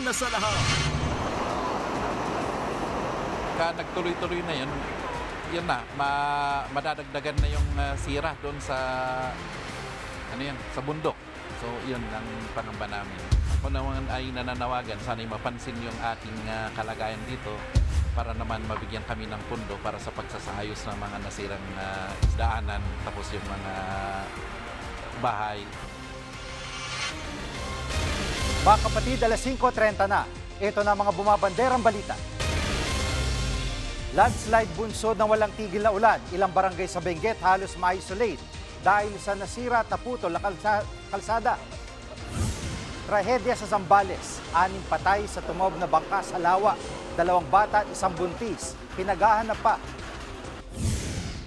una sa lahat. Nagtuloy-tuloy na yun na, madadagdagan na yung sira doon sa, sa bundok. So, yun ang pangamba namin. Ako naman ay nananawagan, sana'y mapansin yung ating kalagayan dito para naman mabigyan kami ng pundo para sa pagsasaayos ng mga nasirang isdaanan, tapos yung mga bahay. Mga kapatid, alas 5:30 na. Ito na mga bumabanderang balita. Landslide bunsod ng walang tigil na ulan. Ilang barangay sa Benguet halos ma-isolate dahil sa nasira at naputol na kalsada. Trahedya sa Zambales. 6 patay sa tumob na bangka sa lawa. 2 bata at 1 buntis. Pinaghahanap pa.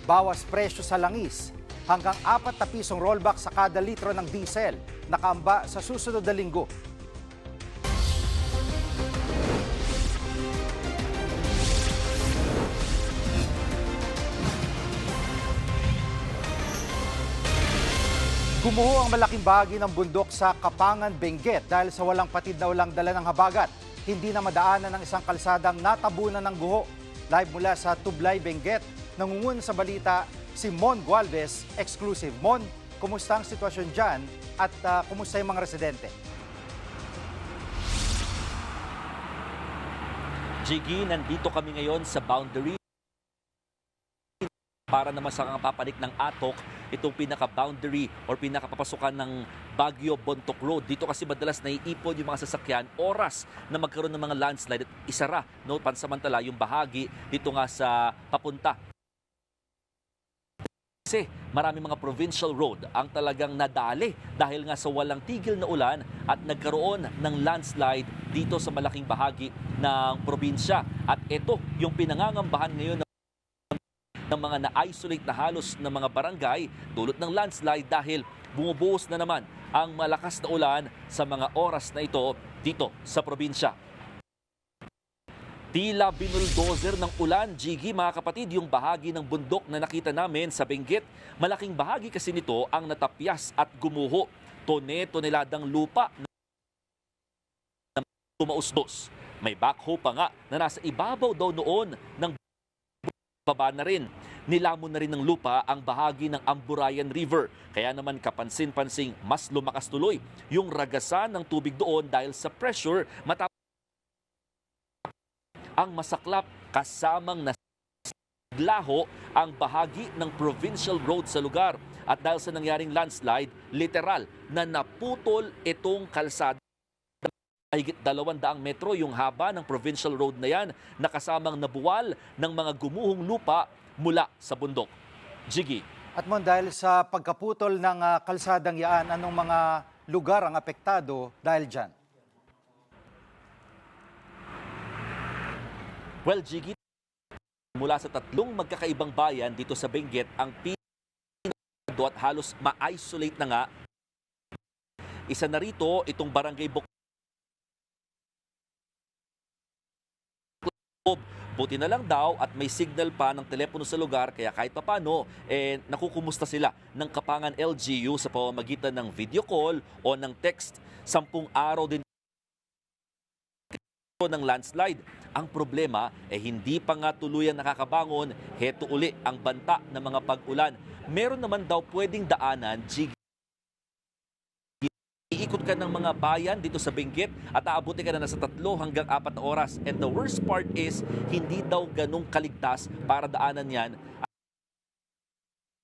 Bawas presyo sa langis. Hanggang 4 na pisong rollback sa kada litro ng diesel. Nakaamba sa susunod na linggo. Gumuho ang malaking bahagi ng bundok sa Kapangan, Benguet dahil sa walang patid na ulang dala ng habagat. Hindi na madaanan ng isang kalsadang natabunan ng guho. Live mula sa Tublay, Benguet, nangungun sa balita si Mon Gualvez, exclusive. Mon, kumusta ang sitwasyon dyan at kumusta yung mga residente? Jiggy, nandito kami ngayon sa boundary para naman sa papanik ng Atok, itong pinaka-boundary or pinaka-papasukan ng Baguio Bontoc Road. Dito kasi madalas naiipon yung mga sasakyan, oras na magkaroon ng mga landslide at isara, no, pansamantala yung bahagi dito nga sa papunta. Kasi marami mga provincial road ang talagang nadali dahil nga sa walang tigil na ulan at nagkaroon ng landslide dito sa malaking bahagi ng probinsya. At ito yung pinangangambahan ngayon ng mga na-isolate na halos ng mga barangay dulot ng landslide dahil bumubuhos na naman ang malakas na ulan sa mga oras na ito dito sa probinsya. Tila binuldozer ng ulan, Jiggy, mga kapatid, yung bahagi ng bundok na nakita namin sa Benguet. Malaking bahagi kasi nito ang natapyas at gumuho. Toneladang lupa na tumausdos. May backhoe pa nga na nasa ibabaw daw noon ng baba na rin. Nilamon na rin ng lupa ang bahagi ng Amburayan River. Kaya naman kapansin-pansing mas lumakas tuloy yung ragasan ng tubig doon dahil sa pressure matapos ang masaklap kasamang naglaho ang bahagi ng provincial road sa lugar. At dahil sa nangyaring landslide, literal na naputol itong kalsada. Higit 200 metro yung haba ng provincial road na yan, nakasamang nabuwal ng mga gumuhong lupa mula sa bundok. Jiggy. At Mon, dahil sa pagkaputol ng kalsadang yaan, anong mga lugar ang apektado dahil dyan? Well, Jiggy, mula sa 3 magkakaibang bayan dito sa Benguet, ang pinaka at halos ma-isolate na nga. Isa na rito, itong barangay Buti na lang daw at may signal pa ng telepono sa lugar kaya kahit papano nakukumusta sila ng Kapangan LGU sa pamamagitan ng video call o ng text. 10 araw din ng landslide. Ang problema hindi pa nga tuluyan nakakabangon. Heto uli ang banta ng mga pag-ulan. Meron naman daw pwedeng daanan, iikot ka ng mga bayan dito sa Benguet at aabuti ka na nasa 3 hanggang 4 na oras. And the worst part is, hindi daw ganong kaligtas para daanan yan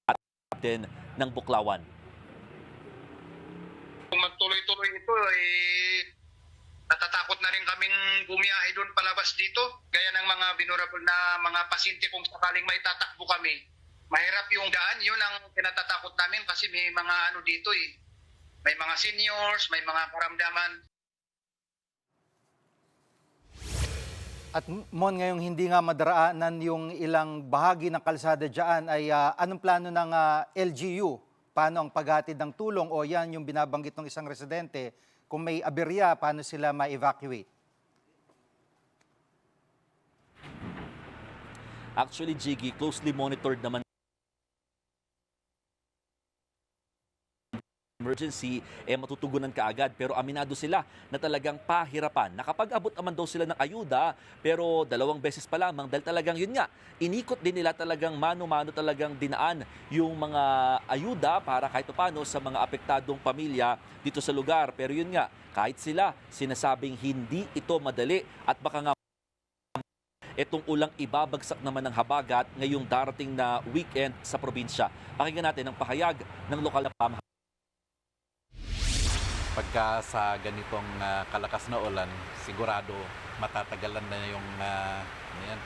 at din ng Buklawan. Kung magtuloy-tuloy ito, natatakot na rin kaming bumiyahe doon palabas dito. Gaya ng mga vulnerable na mga pasyente kung sakaling may tatakbo kami. Mahirap yung daan, yun ang kinatatakot namin kasi may mga dito May mga seniors, may mga karamdaman. At Mon, ngayong hindi nga madaraanan yung ilang bahagi ng kalsada dyan, ay anong plano ng LGU? Paano ang paghatid ng tulong o yan yung binabanggit ng isang residente? Kung may aberya, paano sila ma-evacuate? Actually, Jiggy, closely monitored naman emergency, matutugunan kaagad. Pero aminado sila na talagang pahirapan. Nakapag-abot naman daw sila ng ayuda, pero 2 beses pa lamang dahil talagang yun nga, inikot din nila talagang mano-mano talagang dinaan yung mga ayuda para kahit paano sa mga apektadong pamilya dito sa lugar. Pero yun nga, kahit sila, sinasabing hindi ito madali at baka nga itong ulang ibabagsak naman ng habagat ngayong darating na weekend sa probinsya. Pakinggan natin ang pahayag ng lokal na pamahalaan. Pagka sa ganitong kalakas na ulan, sigurado matatagalan na yung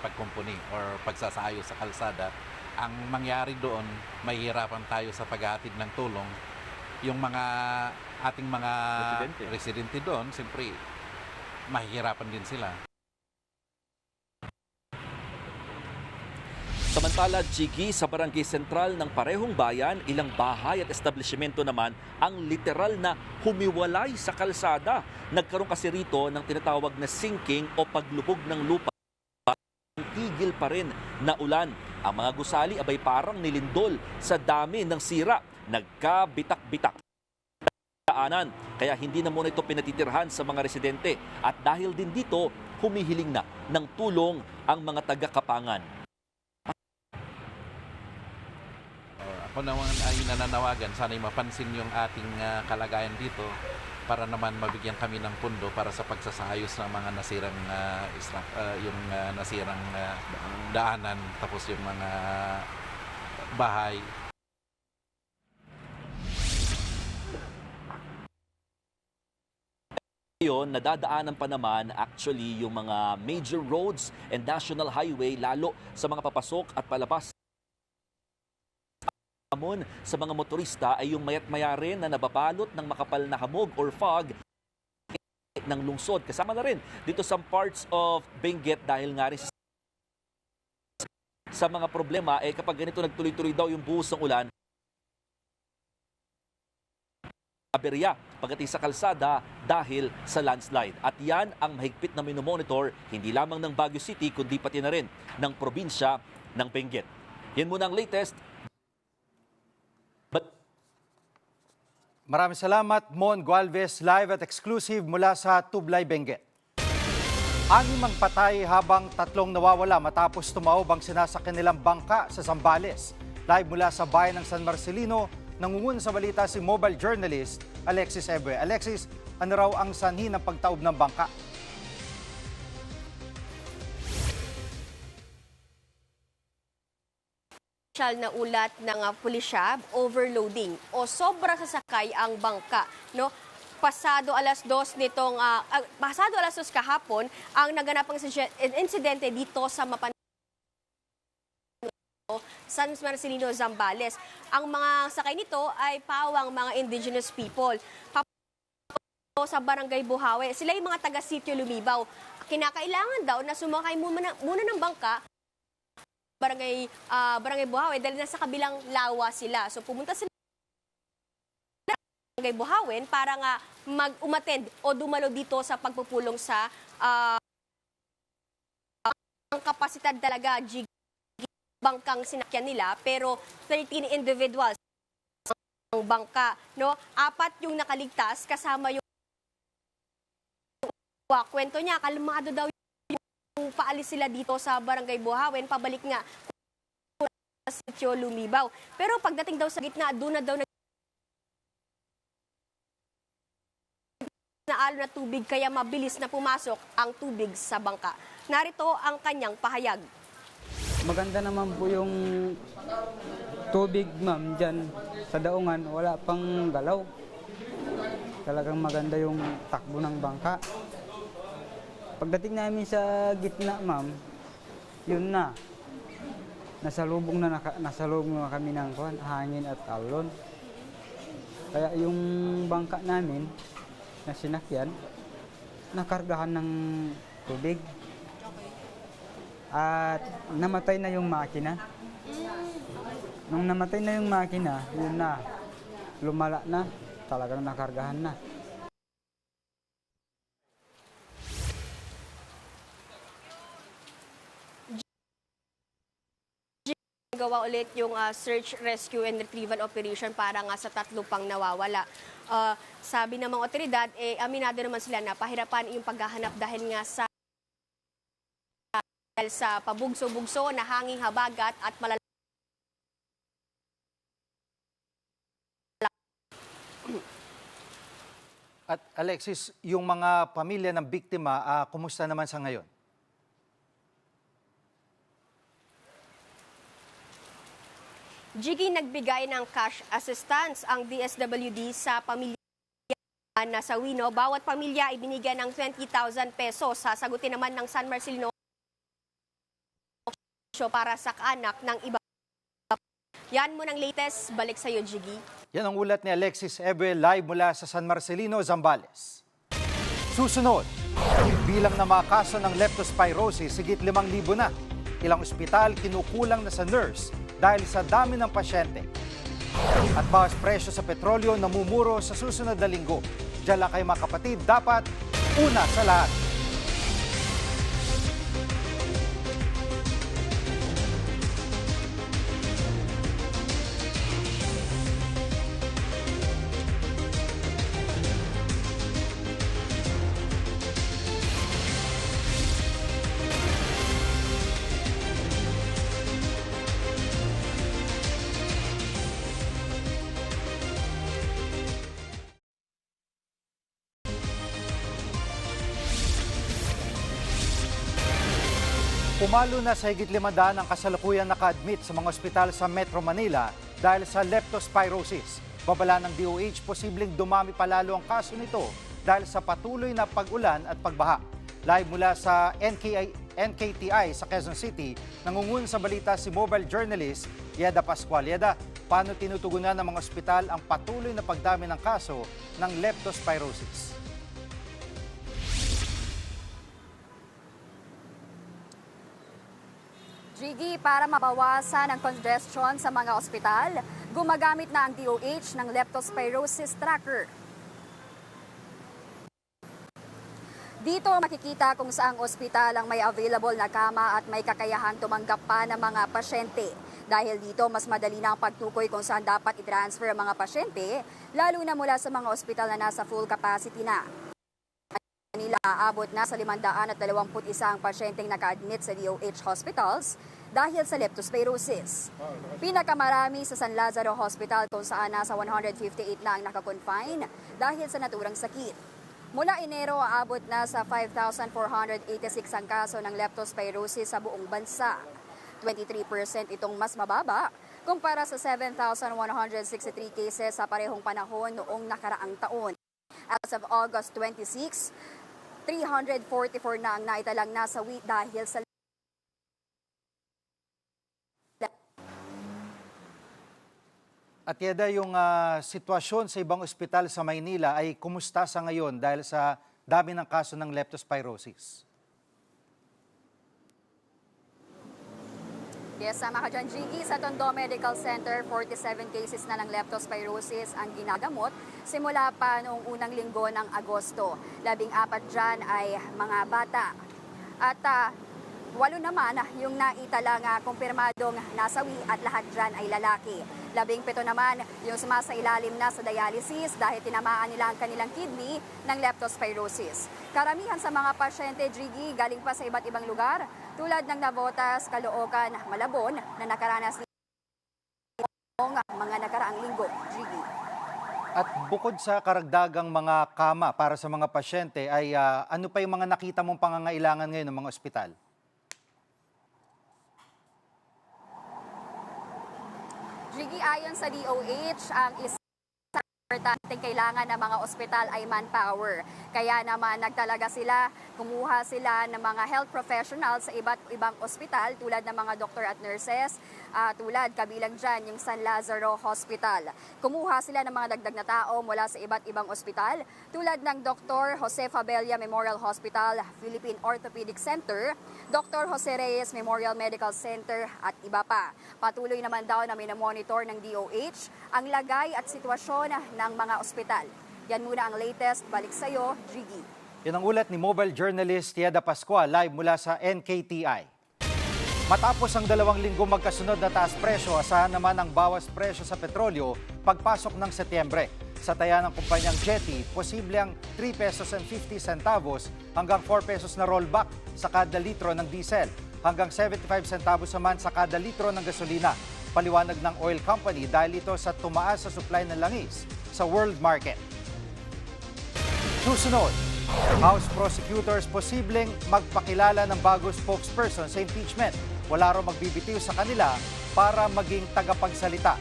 pagkumpuni or pagsasaayos sa kalsada. Ang mangyari doon, mahihirapan tayo sa paghahatid ng tulong. Yung ating mga residente doon, siyempre, mahihirapan din sila. Samantala, Jiggy, sa barangay sentral ng parehong bayan, ilang bahay at establishmento naman ang literal na humiwalay sa kalsada. Nagkaroon kasi rito ng tinatawag na sinking o paglubog ng lupa. Tigil pa rin na ulan. Ang mga gusali abay parang nilindol sa dami ng sira. Nagkabitak-bitak daanan. Kaya hindi na muna ito pinatitirhan sa mga residente. At dahil din dito, humihiling na ng tulong ang mga taga-Kapangan. Ako naman ay nananawagan, sana'y mapansin yung ating kalagayan dito para naman mabigyan kami ng pundo para sa pagsasayos ng mga nasirang nasirang daanan, tapos yung mga bahay. Ngayon, nadadaanan pa naman actually yung mga major roads and national highway lalo sa mga papasok at palabas sa mga motorista ay yung mayat-maya rin na nababalot ng makapal na hamog or fog ng lungsod. Kasama na rin dito sa parts of Benguet dahil nga rin sa mga problema kapag ganito nagtuloy-tuloy daw yung buhos ng ulan, aberya pagdating sa kalsada dahil sa landslide. At yan ang mahigpit na minomonitor hindi lamang ng Baguio City kundi pati na rin ng probinsya ng Benguet. Yan muna ang latest. Maraming salamat, Mon Gualvez, live at exclusive mula sa Tublay, Benguet. 6 ang patay habang 3 nawawala matapos tumaob ang sinasakyan nilang bangka sa Zambales. Live mula sa bayan ng San Marcelino, nangungun sa balita si mobile journalist Alexis Ebre. Alexis, ano raw ang sanhi ng pagtaob ng bangka? Na ulat ng pulisya, overloading o sobra sasakay ang bangka, no? Pasado alas 2 kahapon ang naganapang insidente dito sa San Marcelino, Zambales. Ang mga sakay nito ay pawang mga indigenous people. Sa Barangay Buhawe, sila yung mga taga-sitio Lumibaw. Kinakailangan daw na sumakay muna ng bangka Barangay Buhawe dahil nasa kabilang lawa sila. So pumunta sila sa Barangay Buhawen para nga umattend o dumalo dito sa pagpupulong sa ang kapasidad talaga bangkang sinakyan nila, pero 13 individuals ang bangka, no? 4 yung nakaligtas kasama yung kwento niya, kalmado daw yung paalis sila dito sa Barangay Buhawen, pabalik nga sa Sitio Lumibaw. Pero pagdating daw sa gitna, doon na daw naalo na tubig, kaya mabilis na pumasok ang tubig sa bangka. Narito ang kanyang pahayag. Maganda naman po yung tubig, ma'am, dyan sa daungan. Wala pang galaw. Talagang maganda yung takbo ng bangka. Pagdating namin sa gitna, ma'am, yun na. Nasalubong na kami ng hangin at alon. Kaya yung bangka namin na sinakyan, nakargahan ng tubig. At namatay na yung makina. Nung namatay na yung makina, yun na. Lumala na. Talagang nakargahan na. ginagawa ulit yung search, rescue, and retrieval operation para nga sa 3 pang nawawala. Sabi ng mga otoridad, aminado naman sila na pahirapan yung paghahanap dahil nga sa pabugso-bugso na hanging habagat at malala. At Alexis, yung mga pamilya ng biktima, kumusta naman sa ngayon? Jiggy, nagbigay ng cash assistance ang DSWD sa pamilya na sawi, no? Bawat pamilya ibinigyan ng 20,000 pesos. Sasagutin naman ng San Marcelino para sa kaanak ng iba. Yan mo ng latest. Balik sa'yo, Jiggy. Yan ang ulat ni Alexis Ebe live mula sa San Marcelino, Zambales. Susunod, bilang na mga kaso ng leptospirosis, sigit 5,000 na. Ilang ospital kinukulang na sa nurse dahil sa dami ng pasyente. At bawas presyo sa petrolyo namumuro sa susunod na linggo. Diyan lang kayo mga kapatid, dapat una sa lahat. Pumalo na sa higit 500 ang kasalukuyan naka-admit sa mga ospital sa Metro Manila dahil sa leptospirosis. Babala ng DOH, posibleng dumami palalo ang kaso nito dahil sa patuloy na pag-ulan at pagbaha. Live mula sa NKTI sa Quezon City, nangungun sa balita si mobile journalist Yeda Pascual. Yeda, paano tinutugunan ng mga ospital ang patuloy na pagdami ng kaso ng leptospirosis? Jiggy, para mabawasan ang congestion sa mga ospital, gumagamit na ang DOH ng leptospirosis tracker. Dito makikita kung saang ospital ang may available na kama at may kakayahang tumanggap pa ng mga pasyente. Dahil dito, mas madali na ang pagtukoy kung saan dapat i-transfer ang mga pasyente, lalo na mula sa mga ospital na nasa full capacity na. Nila aabot na sa 521 ang pasyenteng naka-admit sa DOH hospitals dahil sa leptospirosis. Pinakamarami sa San Lazaro Hospital kung saan nasa 158 na ang nakakonfine dahil sa naturang sakit. Mula Enero, aabot na sa 5,486 ang kaso ng leptospirosis sa buong bansa. 23% itong mas mababa kumpara sa 7,163 cases sa parehong panahon noong nakaraang taon. As of August 26, 344 na ang naitalang nasawi dahil sa At Yeda, yung sitwasyon sa ibang ospital sa Maynila ay kumusta sa ngayon dahil sa dami ng kaso ng leptospirosis? Yes, sama ka dyan, Jiggy. Sa Tondo Medical Center, 47 cases na ng leptospirosis ang ginagamot simula pa noong unang linggo ng Agosto. 14 dyan ay mga bata. At 8 naman yung naitalang kumpirmadong nasawi at lahat dyan ay lalaki. 17 naman yung sumasailalim na sa dialysis dahil tinamaan nila ang kanilang kidney ng leptospirosis. Karamihan sa mga pasyente, Jiggy, galing pa sa iba't ibang lugar tulad ng Navotas, Caloocan, Malabon na nakaranas ng mga nakaraang linggo, Jiggy. At bukod sa karagdagang mga kama para sa mga pasyente, ay ano pa yung mga nakita mong pangangailangan ngayon ng mga ospital? Jiggy, ayon sa DOH, ang isang importanteng kailangan ng mga ospital ay manpower. Kaya naman nagtalaga sila, kumuha sila ng mga health professionals sa iba't ibang ospital tulad ng mga doktor at nurses, tulad kabilang dyan yung San Lazaro Hospital. Kumuha sila ng mga dagdag na tao mula sa iba't ibang ospital tulad ng Dr. Jose Fabella Memorial Hospital, Philippine Orthopedic Center, Dr. Jose Reyes Memorial Medical Center at iba pa. Patuloy naman daw na minamonitor ng DOH ang lagay at sitwasyon ng mga ospital. Yan muna ang latest. Balik sa'yo, Jiggy. Yan ang ulat ni mobile journalist Yeda Pascual live mula sa NKTI. Matapos ang 2 linggo magkasunod na taas presyo, asahan naman ang bawas presyo sa petrolyo pagpasok ng Setyembre. Sa taya ng kumpanyang Jetty, posible ang 3 pesos and 50 centavos hanggang 4 pesos na rollback sa kada litro ng diesel, hanggang 75 centavos naman sa kada litro ng gasolina. Paliwanag ng oil company dahil ito sa tumaas sa supply ng langis sa world market. Susunod, House prosecutors posibleng magpakilala ng bago spokesperson sa impeachment. Wala raw magbibitiw sa kanila para maging tagapagsalita.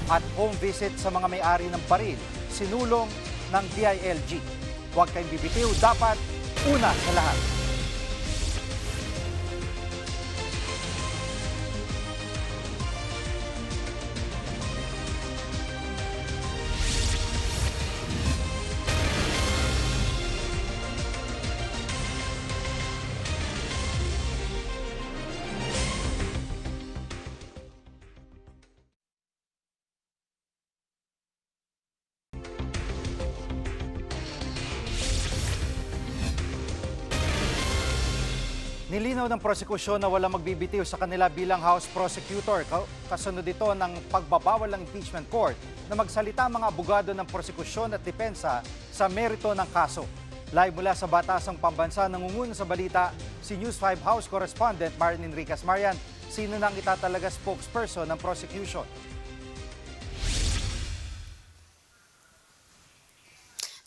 At home visit sa mga may-ari ng baril, sinulong ng DILG. Huwag kayong bibitiw, dapat una sa lahat. Nilinaw ng prosekusyon na walang magbibitiw sa kanila bilang House Prosecutor. Kasunod ito ng pagbabawal ng impeachment court na magsalita ang mga abogado ng prosekusyon at depensa sa merito ng kaso. Live mula sa Batasang Pambansa, nangunguna sa balita si News 5 House Correspondent Marian Enriquez. Marian, sino nang itatalaga spokesperson ng prosecution?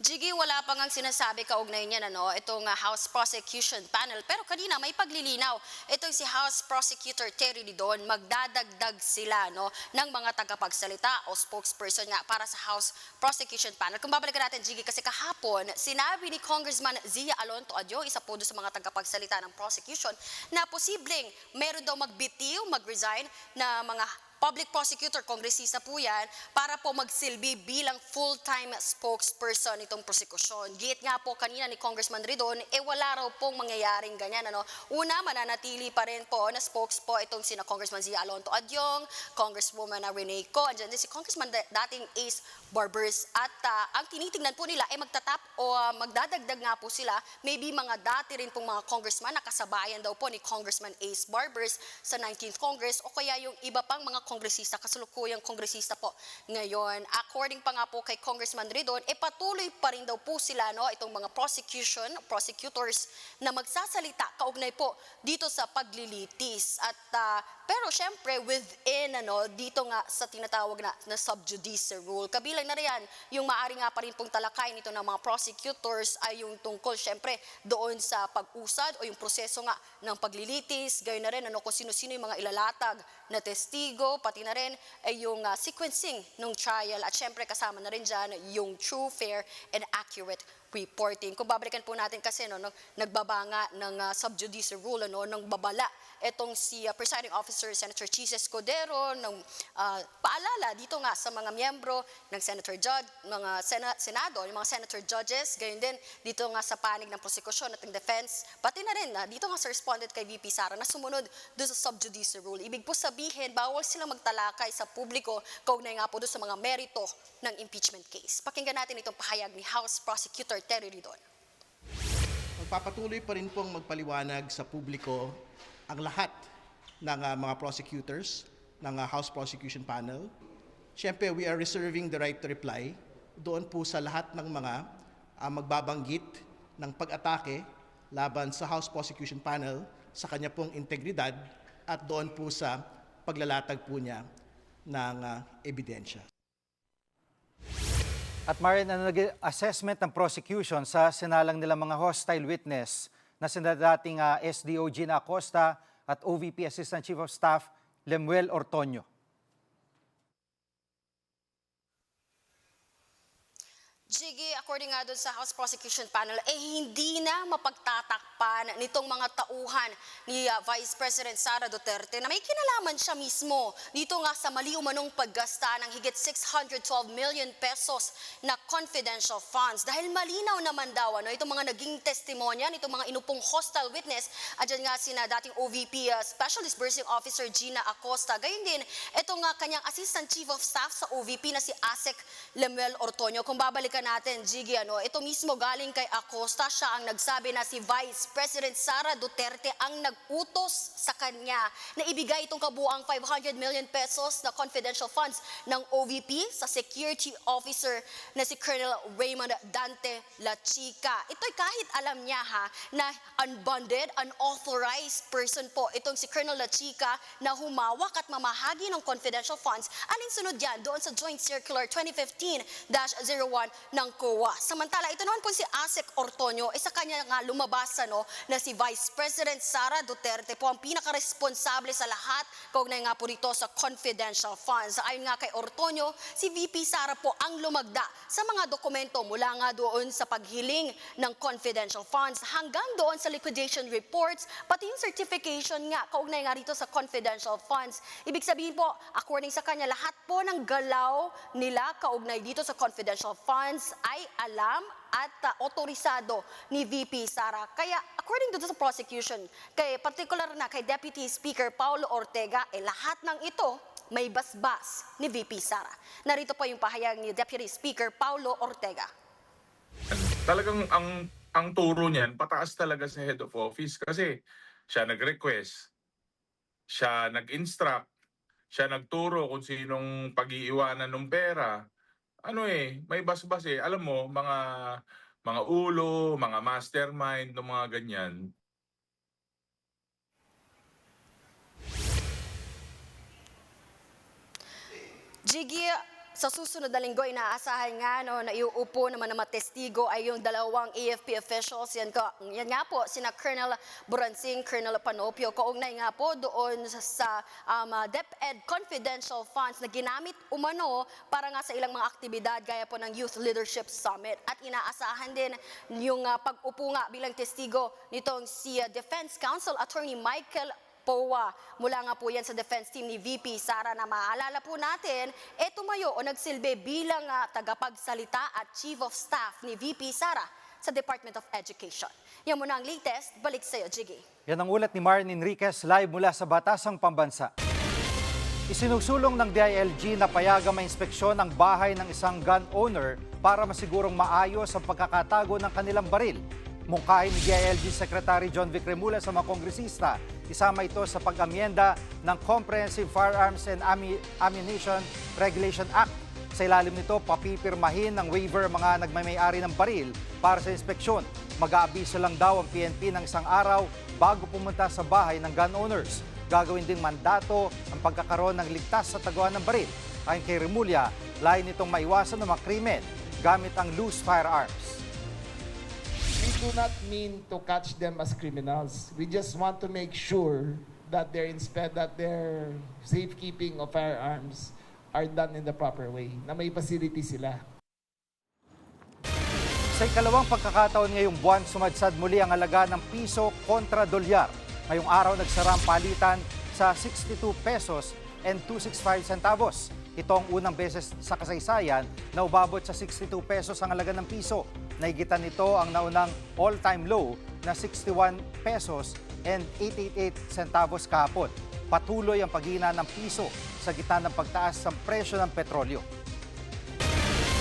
Jiggy, wala pa ngang sinasabi kaugnay niyan, itong House Prosecution Panel. Pero kanina may paglilinaw. Itong si House Prosecutor Terry Didon, magdadagdag sila ng mga tagapagsalita o spokesperson nga para sa House Prosecution Panel. Kung babalikan natin, Jiggy, kasi kahapon, sinabi ni Congressman Zia Alonto Adyo, isa po doon sa mga tagapagsalita ng prosecution, na posibleng meron daw magbitiw, mag-resign na mga public prosecutor, kongresista po yan, para po magsilbi bilang full-time spokesperson itong prosekusyon. Giit nga po kanina ni Congressman Ridon, wala raw pong mangyayaring ganyan. Una, mananatili pa rin po na spokes po itong sina Congressman Zia Alonto Adyong, Congresswoman Rene Co, andyan din si Congressman dating Ace Barbers. At ang tinitingnan po nila magtatap o magdadagdag nga po sila, maybe mga dati rin pong mga congressman na kasabayan daw po ni Congressman Ace Barbers sa 19th Congress o kaya yung iba pang mga kongresista, kasalukuyang kongresista po ngayon. According pa nga po kay Congressman Ridon, patuloy pa rin daw po sila itong mga prosecutors na magsasalita kaugnay po dito sa paglilitis. At pero syempre within dito nga sa tinatawag na sub judice rule. Kabilang na riyan yung maaari nga pa rin pong talakay nito ng mga prosecutors ay yung tungkol syempre doon sa pag-usad o yung proseso nga ng paglilitis, gayon na rin kung sino-sino yung mga ilalatag na testigo, pati na rin ay yung sequencing ng trial at syempre kasama na rin dyan yung true, fair, and accurate reporting. Kung babalikan po natin kasi nagbabanga ng sub judice rule, ng babala itong si Presiding Officer Senator Chis Escudero ng paalala dito nga sa mga miyembro ng mga Senado, yung mga Senator Judges, gayon din dito nga sa panig ng prosekusyon at ng defense, pati na rin dito nga sa respondent kay VP Sara na sumunod doon sa sub judice rule. Ibig po sabihin, bawal silang magtalakay sa publiko kaugnay nga po doon sa mga merito ng impeachment case. Pakinggan natin itong pahayag ni House Prosecutor Terry Ridon. Magpapatuloy pa rin pong magpaliwanag sa publiko ang lahat ng mga prosecutors ng House Prosecution Panel. Siyempre, we are reserving the right to reply doon po sa lahat ng mga magbabanggit ng pag-atake laban sa House Prosecution Panel sa kanya pong integridad at doon po sa paglalatag po niya ng ebidensya. At Marian, ano naging assessment ng prosecution sa sinalang nila mga hostile witness na sina dating SDO Gina Acosta at OVP Assistant Chief of Staff Lemuel Ortonio? Jiggy, according nga doon sa House Prosecution Panel, hindi na mapagtatakpan nitong mga tauhan ni Vice President Sara Duterte na may kinalaman siya mismo dito nga sa mali umanong paggasta ng higit 612 million pesos na confidential funds. Dahil malinaw naman daw itong mga naging testimonya nitong mga inupong hostile witness, adyan nga sina dating OVP Special Disbursing Officer Gina Acosta. Gayon din, itong kanyang Assistant Chief of Staff sa OVP na si ASEC Lemuel Ortonio. Kung babalikan natin, Jiggy, ito mismo galing kay Acosta. Siya ang nagsabi na si Vice President Sara Duterte ang nag-utos sa kanya na ibigay itong kabuang 500 million pesos na confidential funds ng OVP sa security officer na si Colonel Raymond Dante La Chica. Ito'y kahit alam niya na unbonded, unauthorized person po itong si Colonel La Chica na humawak at mamahagi ng confidential funds. Alinsunod yan doon sa Joint Circular 2015-01 ng COA. Samantala, ito naman po si Asek Ortonio, sa kanya nga lumabas na si Vice President Sara Duterte po ang pinaka-responsable sa lahat kaugnay nga po dito sa confidential funds. Ayon nga kay Ortonio, si VP Sara po ang lumagda sa mga dokumento mula nga doon sa paghiling ng confidential funds hanggang doon sa liquidation reports, pati yung certification nga kaugnay nga dito sa confidential funds. Ibig sabihin po, according sa kanya, lahat po ng galaw nila kaugnay dito sa confidential funds ay alam at otorisado ni VP Sara. Kaya according to the prosecution, kay particular na kay Deputy Speaker Paulo Ortega, lahat ng ito may basbas ni VP Sara. Narito po yung pahayag ni Deputy Speaker Paulo Ortega. Talagang ang turo niyan pataas talaga sa head of office kasi siya nag-request, siya nag-instruct, siya nagturo kung sinong pag-iiwanan ng pera. May basbas Alam mo, mga ulo, mga mastermind, ng mga ganyan. Jiggy, sa susunod na linggo, inaasahan nga na iuupo naman ng mga testigo ay yung dalawang AFP officials. Yan nga po, sina Colonel Buransing, Colonel Panopio. Kaugnay nga po doon sa DepEd confidential funds na ginamit umano para nga sa ilang mga aktibidad gaya po ng Youth Leadership Summit. At inaasahan din yung pag-upo nga bilang testigo nitong si Defense Counsel Attorney Michael POA. Mula nga po yan sa defense team ni VP Sara na maalala po natin, tumayo o nagsilbi bilang tagapagsalita at Chief of Staff ni VP Sara sa Department of Education. Yan muna ang latest. Balik sa iyo, Jiggy. Yan ang ulat ni Maren Enriquez live mula sa Batasang Pambansa. Isinusulong ng DILG na payagang mainspeksyon ang bahay ng isang gun owner para masigurong maayos ang pagkakatago ng kanilang baril. Mungkahin ni DILG Secretary John Vic Remula sa mga kongresista, isama ito sa pag-amyenda ng Comprehensive Firearms and Ammunition Regulation Act. Sa ilalim nito, papipirmahin ng waiver mga nagmamay-ari ng baril para sa inspeksyon. Mag-aabiso lang daw ang PNP ng isang araw bago pumunta sa bahay ng gun owners. Gagawin ding mandato ang pagkakaroon ng ligtas sa taguan ng baril. Ayon kay Remulla, layo nitong maiwasan ng mga krimen gamit ang loose firearms. We do not mean to catch them as criminals. We just want to make sure that their safekeeping of firearms are done in the proper way, na may facility sila. Sa ikalawang pagkakataon ngayong buwan, sumadsad muli ang halaga ng piso kontra dolyar. Ngayong araw nagsara ang palitan sa 62 pesos and 265 centavos. Ito ang unang beses sa kasaysayan na umabot sa 62 pesos ang halaga ng piso. Nahigitan nito ang naunang all-time low na 61 pesos and 888 centavos kahapon. Patuloy ang paghina ng piso sa gitna ng pagtaas ng presyo ng petrolyo.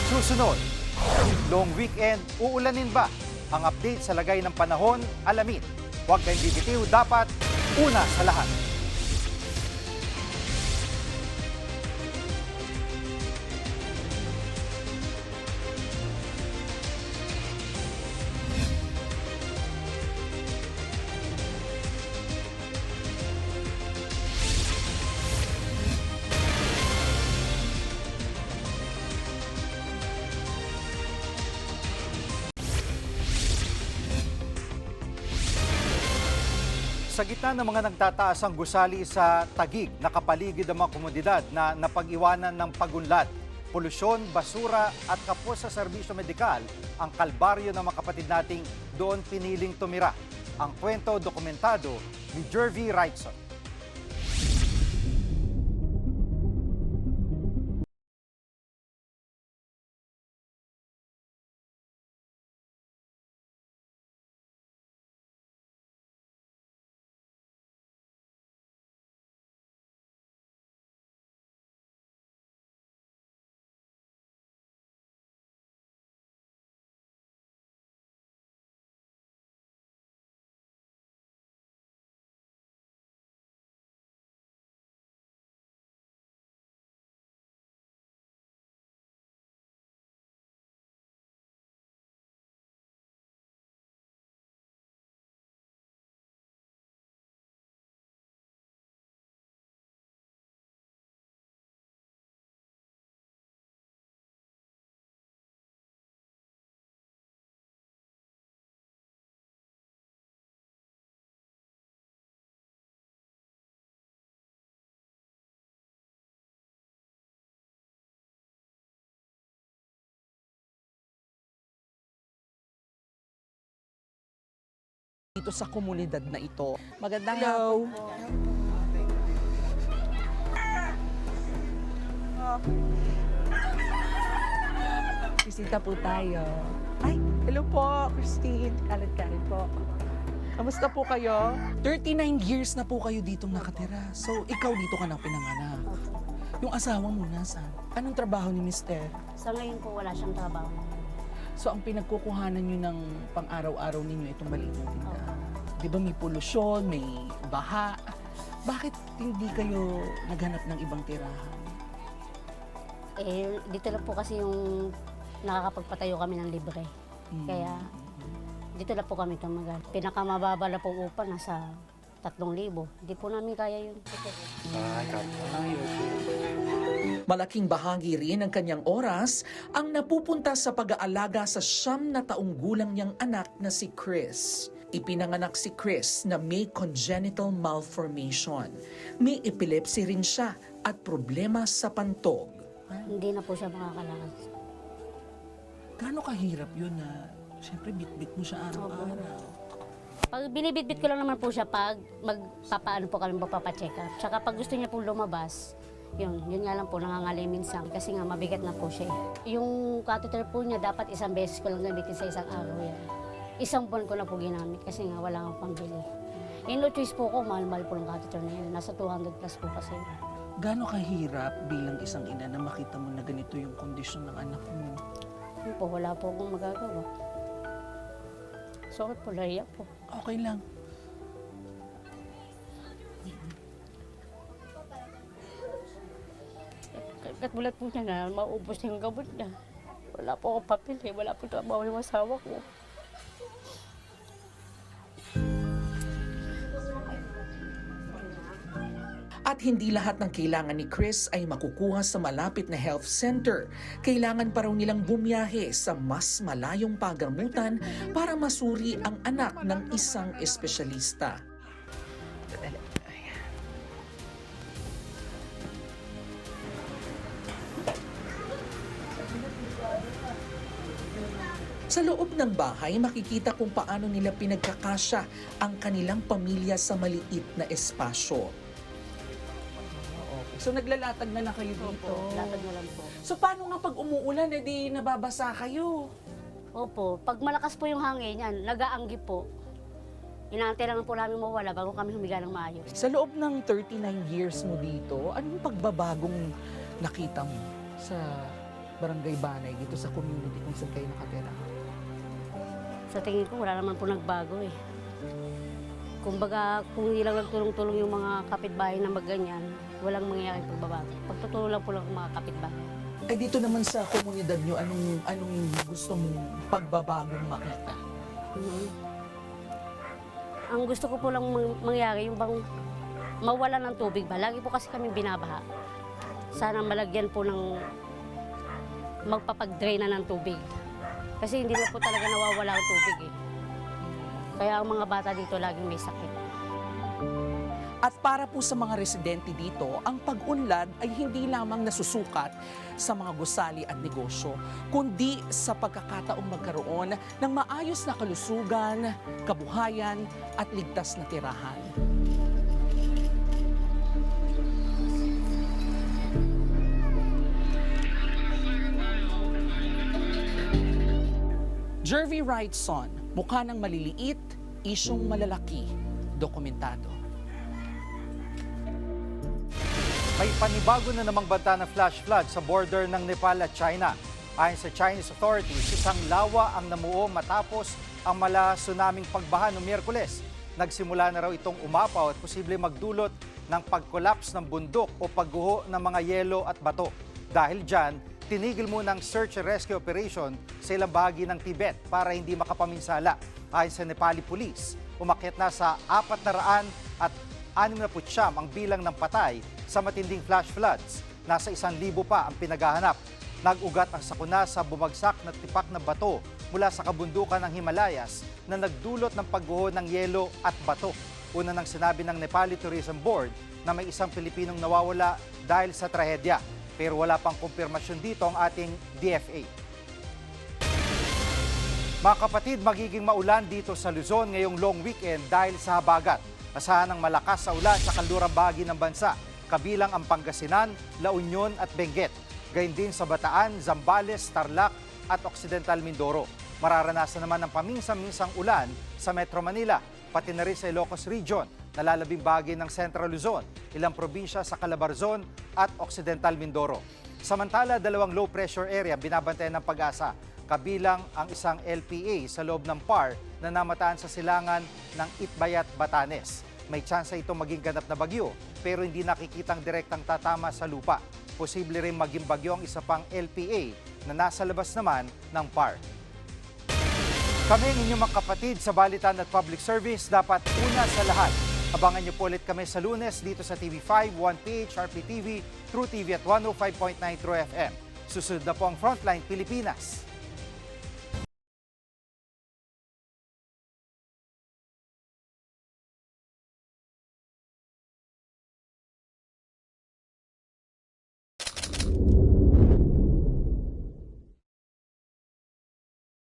Susunod, long weekend, uulanin ba? Ang update sa lagay ng panahon, alamin. Huwag kayong bibitiw, dapat una sa lahat. Sa gitna ng mga nagtataasang gusali sa Taguig, nakapaligid ang mga komunidad na napag-iwanan ng pagunlad, polusyon, basura at kapos sa serbisyo medikal, ang kalbaryo ng mga kapatid nating doon piniling tumira. Ang kwento dokumentado ni Jervy Wrightson. dito sa komunidad na ito. Magandang hapon po. Bisita po tayo. Ay, hello po, Christine. Kalit-kalit po. Kamusta po kayo? 39 years na po kayo ditong nakatira. So, ikaw dito ka nang pinanganak. Yung asawa mo nasaan? Anong trabaho ni Mister? Sa ngayon po, wala siyang trabaho. So, ang pinagkukuhanan nyo ng pang-araw-araw ninyo itong maliit na tindahan. Di ba may polusyon, may baha? Bakit hindi kayo naghanap ng ibang tirahan? Eh, dito lang po kasi yung nakakapagpatayo kami ng libre. Kaya, dito lang po kami tumagal. Pinakamababa na po upa, nasa 3,000. Hindi po namin kaya yun. Malaking bahagi rin ng kanyang oras ang napupunta sa pag-aalaga sa 9 na taong gulang niyang anak na si Chris. Ipinanganak si Chris na may congenital malformation. May epilepsy rin siya at problema sa pantog. Hindi na po siya makakalakad. Gaano kahirap yun na siyempre bit-bit mo siya araw-araw? Pag binibitbit ko lang naman po siya pag magpapaano po kami magpapacheck up. Tsaka pag gusto niya po lumabas, yun nga lang po nangangalay minsan kasi nga mabigat na po siya. Yung catheter po niya dapat isang beses ko lang gamitin sa isang araw yan. Isang buwan ko na po ginamit kasi nga wala akong pambili. No choice po ko, mahal-mahal po ng catheter na yun. Nasa 200 plus po kasi. Gaano kahirap bilang isang ina na makita mo na ganito yung kondisyon ng anak mo? Yun po, wala po akong magagawa. Sorry po, lahiya po. Okay lang. Katulad po niya na maubos na yung gamot niya. Wala po akong papel eh. Wala po trabaho yung asawa ko. At hindi lahat ng kailangan ni Chris ay makukuha sa malapit na health center. Kailangan pa raw nilang bumiyahe sa mas malayong pagamutan para masuri ang anak ng isang espesyalista. Sa loob ng bahay, makikita kung paano nila pinagkakasya ang kanilang pamilya sa maliit na espasyo. So naglalatag na kayo dito? Latag na lang po. So paano nga pag umuulan, edi nababasa kayo? Opo, pag malakas po yung hangin yan, nag-aanggi po. Inaantay lang po namin mawala bago kami humiga ng maayos. Sa loob ng 39 years mo dito, anong pagbabagong nakita mo sa Barangay Banay, dito sa community kung saan kayo nakatira? Sa tingin ko, wala naman po nagbago eh. Kumbaga, kung hindi lang nagtulong-tulong yung mga kapitbahay na magganyan, walang mangyayaring pagbabago. Pagtutulong lang po lang ang mga kapitbahay. Ay dito naman sa komunidad nyo, anong gusto mong pagbabagong makita? Ang gusto ko po lang mangyari, yung bang mawala ng tubig ba? Lagi po kasi kami binabaha. Sana malagyan po ng magpapag-drain na ng tubig. Kasi hindi na po talaga nawawala ang tubig eh. Kaya ang mga bata dito laging may sakit. At para po sa mga residente dito, ang pag-unlad ay hindi lamang nasusukat sa mga gusali at negosyo, kundi sa pagkakataong magkaroon ng maayos na kalusugan, kabuhayan at ligtas na tirahan. Jervy Wrightson, mukha ng maliliit, isyong malalaki, dokumentado. May panibago na namang banta na flash flood sa border ng Nepal at China. Ayon sa Chinese authorities, isang lawa ang namuo matapos ang mala tsunaming pagbaha noong Miyerkules. Nagsimula na raw itong umapaw at posible magdulot ng pag-collapse ng bundok o pagguho ng mga yelo at bato. Dahil dyan, tinigil muna ang search and rescue operation sa ilang bahagi ng Tibet para hindi makapaminsala. Ayon sa Nepali Police, umakyat na sa 469 ang bilang ng patay sa matinding flash floods. Nasa 1,000 pa ang pinaghahanap. Nag-ugat ang sakuna sa bumagsak na tipak na bato mula sa kabundukan ng Himalayas na nagdulot ng pagguho ng yelo at bato. Una nang sinabi ng Nepali Tourism Board na may isang Pilipinong nawawala dahil sa trahedya. Pero wala pang kumpirmasyon dito ang ating DFA. Mga kapatid, magiging maulan dito sa Luzon ngayong long weekend dahil sa habagat. Asahan ng malakas sa ulan sa kanlurang bahagi ng bansa, kabilang ang Pangasinan, La Union at Benguet. Gayun din sa Bataan, Zambales, Tarlac at Occidental Mindoro. Mararanasan naman ng paminsan-minsang ulan sa Metro Manila, pati na rin sa Ilocos Region, nalalabing bahagi ng Central Luzon, ilang probinsya sa Calabarzon at Occidental Mindoro. Samantala, 2 low pressure area binabantayan ng Pag-asa, kabilang ang isang LPA sa loob ng PAR na namataan sa silangan ng Itbayat, Batanes. May tsansa ito maging ganap na bagyo pero hindi nakikitang direktang tatama sa lupa. Posible rin maging bagyo ang isa pang LPA na nasa labas naman ng PAR. Kami ang inyong mga kapatid sa Balitan at Public Service, dapat una sa lahat. Abangan niyo po ulit kami sa Lunes dito sa TV5, 1PH, RPTV, True TV at 105.9 True FM. Susunod na po ang Frontline Pilipinas.